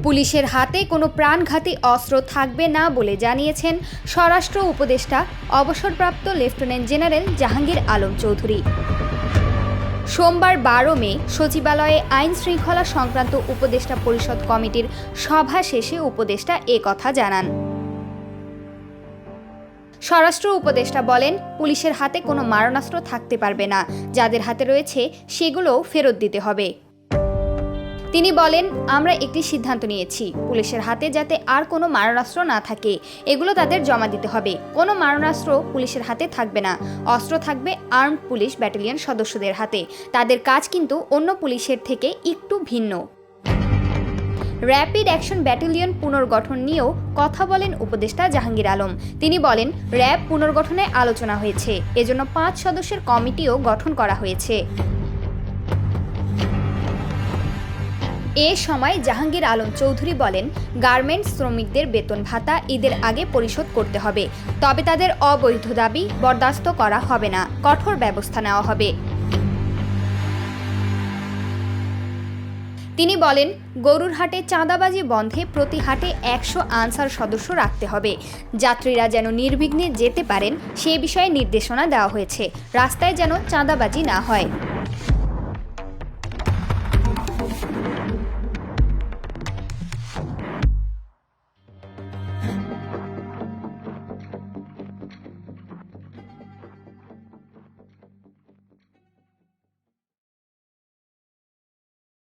পুলিশের হাতে কোনো প্রাণঘাতী অস্ত্র থাকবে না বলে জানিয়েছেন স্বরাষ্ট্র উপদেষ্টা অবসরপ্রাপ্ত লেফটেন্যান্ট জেনারেল জাহাঙ্গীর আলম চৌধুরী। সোমবার 12 মে সচিবালয়ে আইন শৃঙ্খলা সংক্রান্ত উপদেষ্টা পরিষদ কমিটির সভা শেষে উপদেষ্টা কথা জানান। স্বরাষ্ট্র উপদেষ্টা বলেন, পুলিশের হাতে কোনো মারণাস্ত্র থাকতে পারবে না, যাদের হাতে রয়েছে সেগুলোও ফেরত দিতে হবে। তিনি বলেন, আমরা একটি সিদ্ধান্ত নিয়েছি, পুলিশের হাতে যাতে আর কোনো মারণাস্ত্র না থাকে, এগুলো তাদের জমা দিতে হবে। কোনো মারণাস্ত্র পুলিশের হাতে থাকবে না, অস্ত্র থাকবে আর্মড পুলিশ ব্যাটালিয়ন সদস্যদের হাতে। তাদের কাজ কিন্তু অন্য পুলিশের থেকে একটু ভিন্ন। র্যাপিড অ্যাকশন ব্যাটালিয়ন পুনর্গঠন নিয়েও কথা বলেন উপদেষ্টা জাহাঙ্গীর আলম। তিনি বলেন, র্যাব পুনর্গঠনে আলোচনা হয়েছে, এজন্য 5 সদস্যের কমিটিও গঠন করা হয়েছে। এ সময় জাহাঙ্গীর আলম চৌধুরী বলেন, গার্মেন্টস শ্রমিকদের বেতন ভাতা ঈদের আগে পরিশোধ করতে হবে, তবে তাদের অবৈধ দাবি বরদাস্ত করা হবে না, কঠোর ব্যবস্থা নেওয়া হবে। তিনি বলেন, গরুর হাটে চাঁদাবাজি বন্ধে প্রতি হাটে 100 আনসার সদস্য রাখতে হবে। যাত্রীরা যেন নির্বিঘ্নে যেতে পারেন সে বিষয়ে নির্দেশনা দেওয়া হয়েছে। রাস্তায় যেন চাঁদাবাজি না হয়।